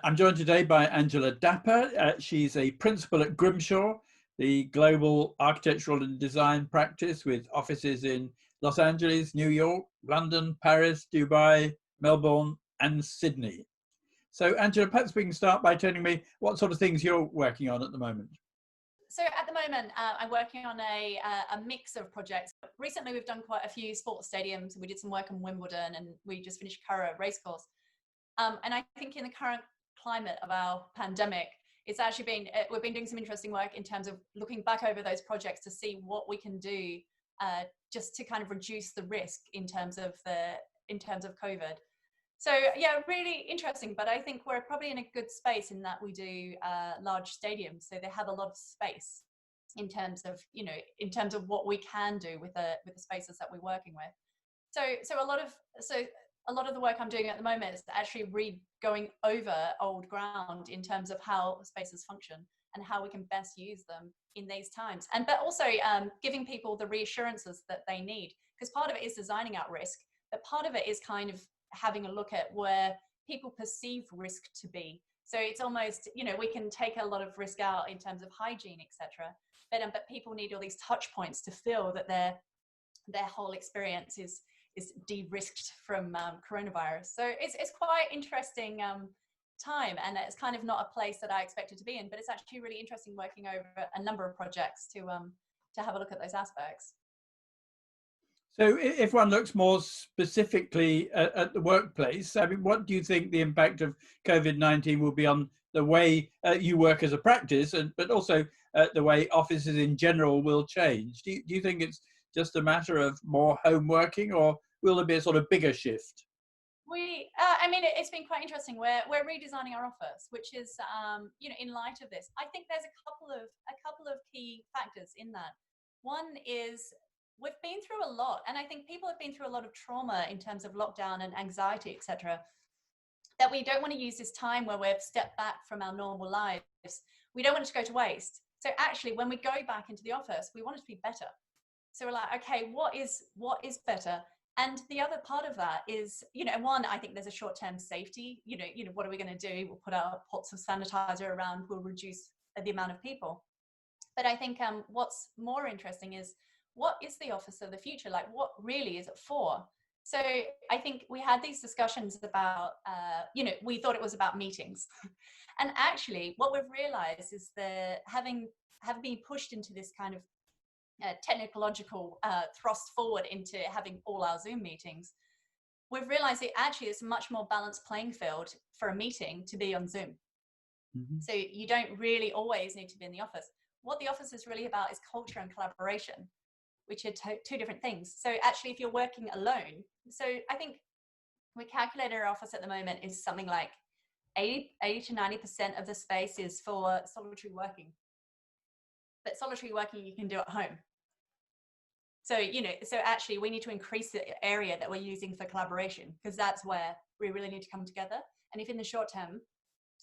I'm joined today by Angela Dapper. She's a principal at Grimshaw, the global architectural and design practice with offices in Los Angeles, New York, London, Paris, Dubai, Melbourne, and Sydney. So, Angela, perhaps we can start by telling me what sort of things you're working on at the moment. So at the moment, I'm working on a mix of projects. Recently, we've done quite a few sports stadiums. We did some work in Wimbledon, and we just finished Curragh Racecourse. And I think in the current climate of our pandemic, it's actually been, we've been doing some interesting work in terms of looking back over those projects to see what we can do just to kind of reduce the risk in terms of COVID. So yeah, really interesting, but I think we're probably in a good space in that we do large stadiums, so they have a lot of space in terms of, in terms of what we can do with the spaces that we're working with. So a lot of the work I'm doing at the moment is actually going over old ground in terms of how spaces function and how we can best use them in these times, but also giving people the reassurances that they need, because part of it is designing out risk, but part of it is kind of having a look at where people perceive risk to be. So it's almost, we can take a lot of risk out in terms of hygiene, etc. But people need all these touch points to feel that their whole experience is de-risked from coronavirus. So it's quite interesting time, and it's kind of not a place that I expected to be in, but it's actually really interesting working over a number of projects to have a look at those aspects. So if one looks more specifically at the workplace, I mean, what do you think the impact of COVID-19 will be on the way you work as a practice, but also the way offices in general will change? Do you think it's just a matter of more home working, or will there be a sort of bigger shift? It's been quite interesting. We're redesigning our office, which is, in light of this, I think there's a couple of key factors in that. One is, we've been through a lot, and I think people have been through a lot of trauma in terms of lockdown and anxiety, etc., that we don't want to use this time where we've stepped back from our normal lives. We don't want it to go to waste. So actually, when we go back into the office, we want it to be better. So we're like, okay, what is better? And the other part of that is, one, I think there's a short-term safety. What are we going to do? We'll put our pots of sanitizer around. We'll reduce the amount of people. But I think what's more interesting is, what is the office of the future? Like, what really is it for? So I think we had these discussions about, we thought it was about meetings. And actually, what we've realized is that having been pushed into this kind of technological thrust forward into having all our Zoom meetings, we've realized that actually it's a much more balanced playing field for a meeting to be on Zoom. Mm-hmm. So you don't really always need to be in the office. What the office is really about is culture and collaboration, which are two different things. So actually, if you're working alone, so I think we calculate our office at the moment is something like 80 to 90% of the space is for solitary working. But solitary working you can do at home. So, so actually we need to increase the area that we're using for collaboration, because that's where we really need to come together. And if in the short term,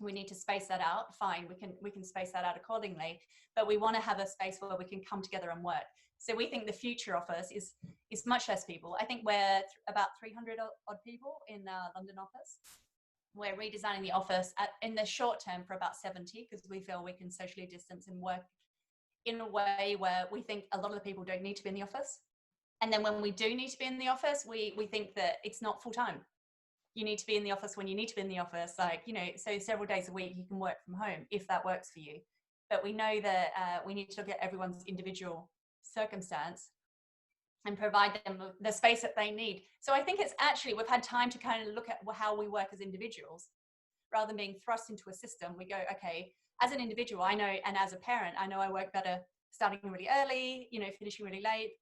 we need to space that out, fine, we can space that out accordingly, but we want to have a space where we can come together and work. So we think the future office is much less people. I think we're about 300 odd people in our London office. We're redesigning the office in the short term for about 70, because we feel we can socially distance and work in a way where we think a lot of the people don't need to be in the office. And then when we do need to be in the office, we think that it's not full time. You need to be in the office when you need to be in the office, so several days a week you can work from home if that works for you. But we know that we need to look at everyone's individual circumstance and provide them the space that they need. So I think it's actually, we've had time to kind of look at how we work as individuals rather than being thrust into a system. We go, okay, as an individual, I know, and as a parent, I know I work better starting really early, finishing really late,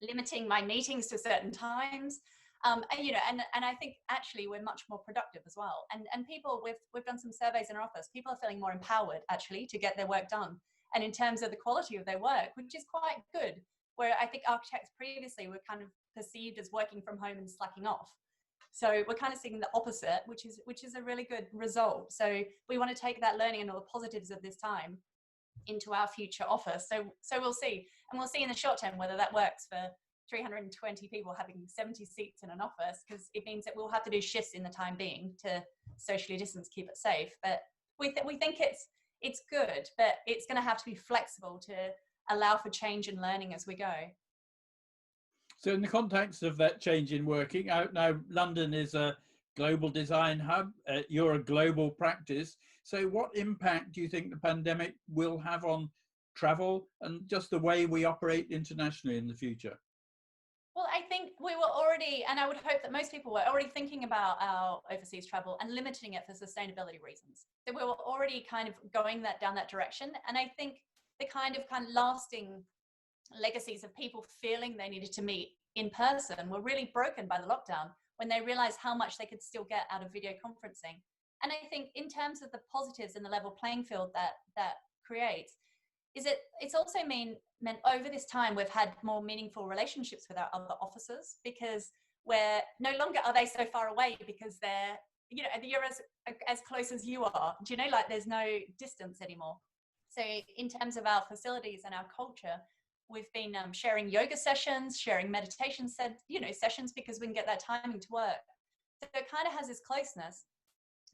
limiting my meetings to certain times. And I think actually we're much more productive as well. And people, we've done some surveys in our office, people are feeling more empowered actually to get their work done. And in terms of the quality of their work, which is quite good, where I think architects previously were kind of perceived as working from home and slacking off. So we're kind of seeing the opposite, which is a really good result. So we want to take that learning and all the positives of this time into our future office. So we'll see. And we'll see in the short term whether that works for 320 people having 70 seats in an office, because it means that we'll have to do shifts in the time being to socially distance, keep it safe. But we think it's good, but it's going to have to be flexible to allow for change and learning as we go. So in the context of that change in working, now London is a global design hub, you're a global practice. So what impact do you think the pandemic will have on travel and just the way we operate internationally in the future? Well, I think we were already, and I would hope that most people were already thinking about our overseas travel and limiting it for sustainability reasons. So we were already kind of going down that direction. And I think the kind of lasting legacies of people feeling they needed to meet in person were really broken by the lockdown, when they realized how much they could still get out of video conferencing. And I think in terms of the positives and the level playing field that creates, is it's also meant over this time we've had more meaningful relationships with our other officers, because we're no longer are they so far away, because they're, you know, you're as close as you are. Do you know, like there's no distance anymore. So in terms of our facilities and our culture, we've been sharing yoga sessions, sharing meditation sessions, because we can get that timing to work. So it kind of has this closeness.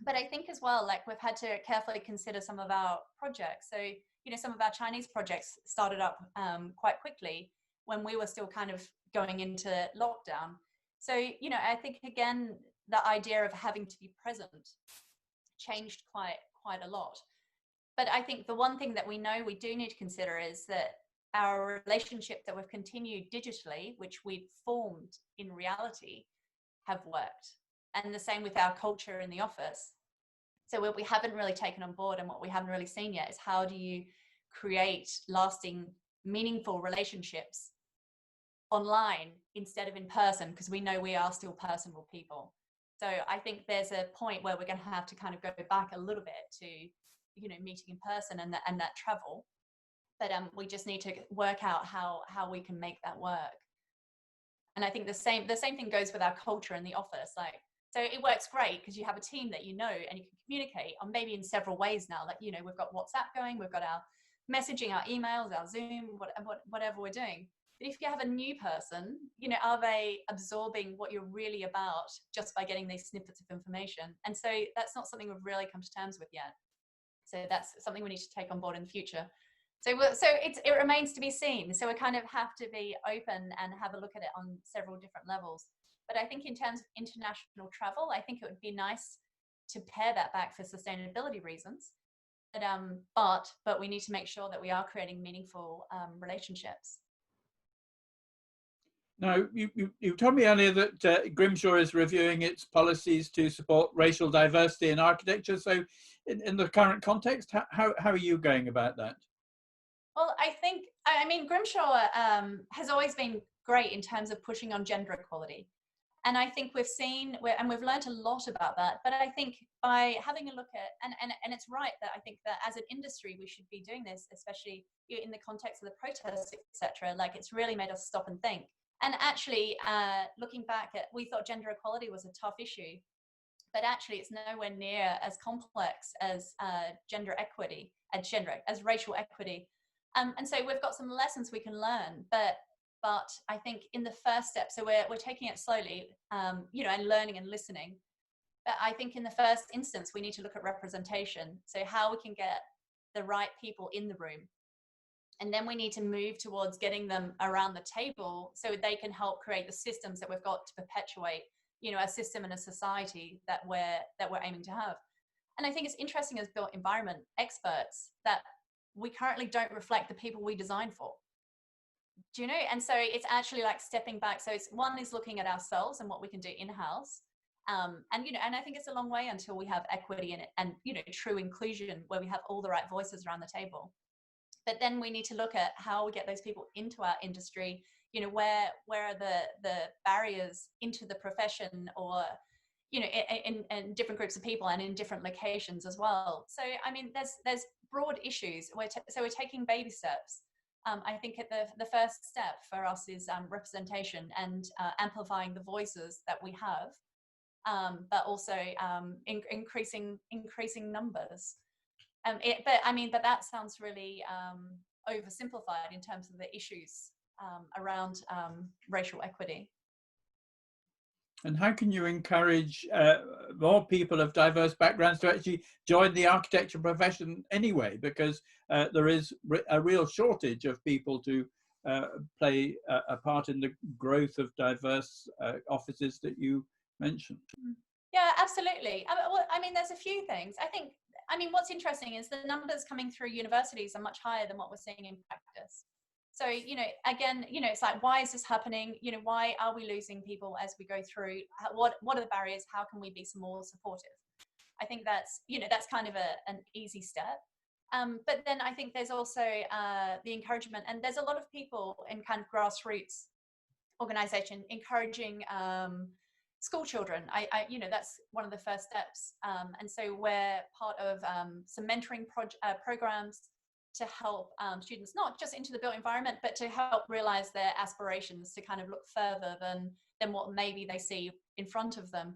But I think as well, like we've had to carefully consider some of our projects. So, you know, some of our Chinese projects started up quite quickly when we were still kind of going into lockdown. So, you know, I think again, the idea of having to be present changed quite a lot. But I think the one thing that we know we do need to consider is that our relationship that we've continued digitally, which we've formed in reality, have worked. And the same with our culture in the office. So what we haven't really taken on board and what we haven't really seen yet is how do you create lasting, meaningful relationships online instead of in person, because we know we are still personal people. So I think there's a point where we're going to have to kind of go back a little bit to, you know, meeting in person and that travel. But we just need to work out how we can make that work. And I think the same thing goes with our culture in the office. Like, so it works great because you have a team that you know and you can communicate on maybe in several ways now. Like, you know, we've got WhatsApp going, we've got our messaging, our emails, our Zoom, whatever we're doing. But if you have a new person, you know, are they absorbing what you're really about just by getting these snippets of information? And so that's not something we've really come to terms with yet. So that's something we need to take on board in the future. So it remains to be seen. So we kind of have to be open and have a look at it on several different levels. But I think in terms of international travel, I think it would be nice to pare that back for sustainability reasons. But we need to make sure that we are creating meaningful relationships. Now, you told me earlier that Grimshaw is reviewing its policies to support racial diversity in architecture. So in the current context, how are you going about that? Well, I mean, Grimshaw has always been great in terms of pushing on gender equality. And I think we've seen, and we've learned a lot about that. But I think by having a look at, and it's right that I think that as an industry, we should be doing this, especially in the context of the protests, etc. Like, it's really made us stop and think. And actually, looking back at, we thought gender equality was a tough issue, but actually it's nowhere near as complex as gender equity, as racial equity. And so we've got some lessons we can learn, but I think in the first step, so we're taking it slowly, you know, and learning and listening. But I think in the first instance, we need to look at representation. So how we can get the right people in the room. And then we need to move towards getting them around the table so they can help create the systems that we've got to perpetuate, you know, a system and a society that we're aiming to have. And I think it's interesting as built environment experts that we currently don't reflect the people we design for. Do you know? And so it's actually like stepping back. So one is looking at ourselves and what we can do in-house. And, you know, and I think it's a long way until we have equity in it and, you know, true inclusion where we have all the right voices around the table. But then we need to look at how we get those people into our industry. You know, where are the barriers into the profession, or, you know, in different groups of people and in different locations as well. So, I mean, there's broad issues. So we're taking baby steps. I think at the first step for us is representation and amplifying the voices that we have, but also increasing numbers. But that sounds really oversimplified in terms of the issues around racial equity. And how can you encourage more people of diverse backgrounds to actually join the architecture profession anyway? Because there is a real shortage of people to play a part in the growth of diverse offices that you mentioned. Yeah, absolutely. I mean, there's a few things. I mean, what's interesting is the numbers coming through universities are much higher than what we're seeing in practice. So, again, it's like, why is this happening? Why are we losing people as we go through? What are the barriers? How can we be some more supportive? I think that's, that's kind of an easy step. But then I think there's also the encouragement, and there's a lot of people in kind of grassroots organization encouraging school children. That's one of the first steps. And so we're part of some mentoring programs to help students, not just into the built environment, but to help realize their aspirations, to kind of look further than what maybe they see in front of them.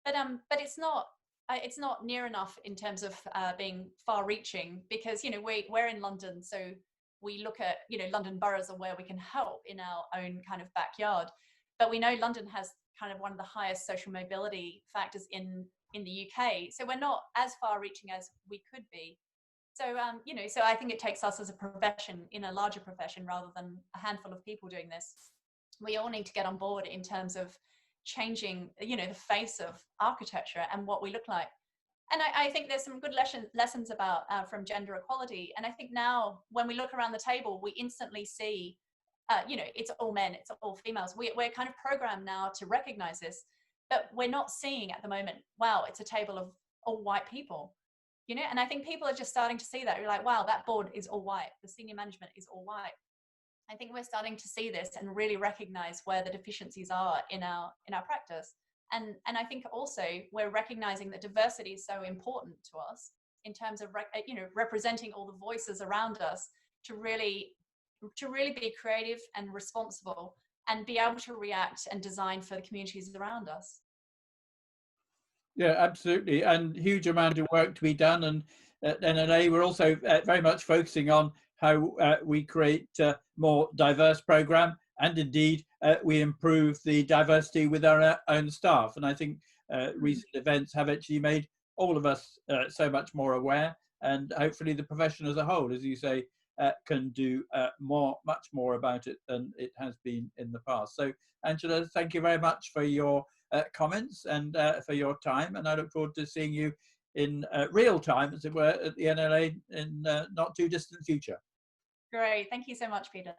But it's not near enough in terms of being far-reaching, because we're in London, so we look at London boroughs are where we can help in our own kind of backyard. But we know London has kind of one of the highest social mobility factors in the UK, so we're not as far-reaching as we could be. So, so I think it takes us as a profession, in a larger profession, rather than a handful of people doing this. We all need to get on board in terms of changing, the face of architecture and what we look like. And I think there's some good lessons about from gender equality. And I think now, when we look around the table, we instantly see, it's all men, it's all females. We're kind of programmed now to recognize this, but we're not seeing at the moment, wow, it's a table of all white people. And I think people are just starting to see that. You're like, wow, that board is all white. The senior management is all white. I think we're starting to see this and really recognize where the deficiencies are in our practice. And I think also we're recognizing that diversity is so important to us in terms of representing all the voices around us, to really be creative and responsible and be able to react and design for the communities around us. Yeah, absolutely. And huge amount of work to be done. And at NLA, we're also very much focusing on how we create a more diverse program, and indeed we improve the diversity with our own staff. And I think recent events have actually made all of us so much more aware, and hopefully the profession as a whole, as you say, can do much more about it than it has been in the past. So Angela, thank you very much for your comments and for your time, and I look forward to seeing you in real time, as it were, at the NLA in not too distant future. Great, thank you so much, Peter.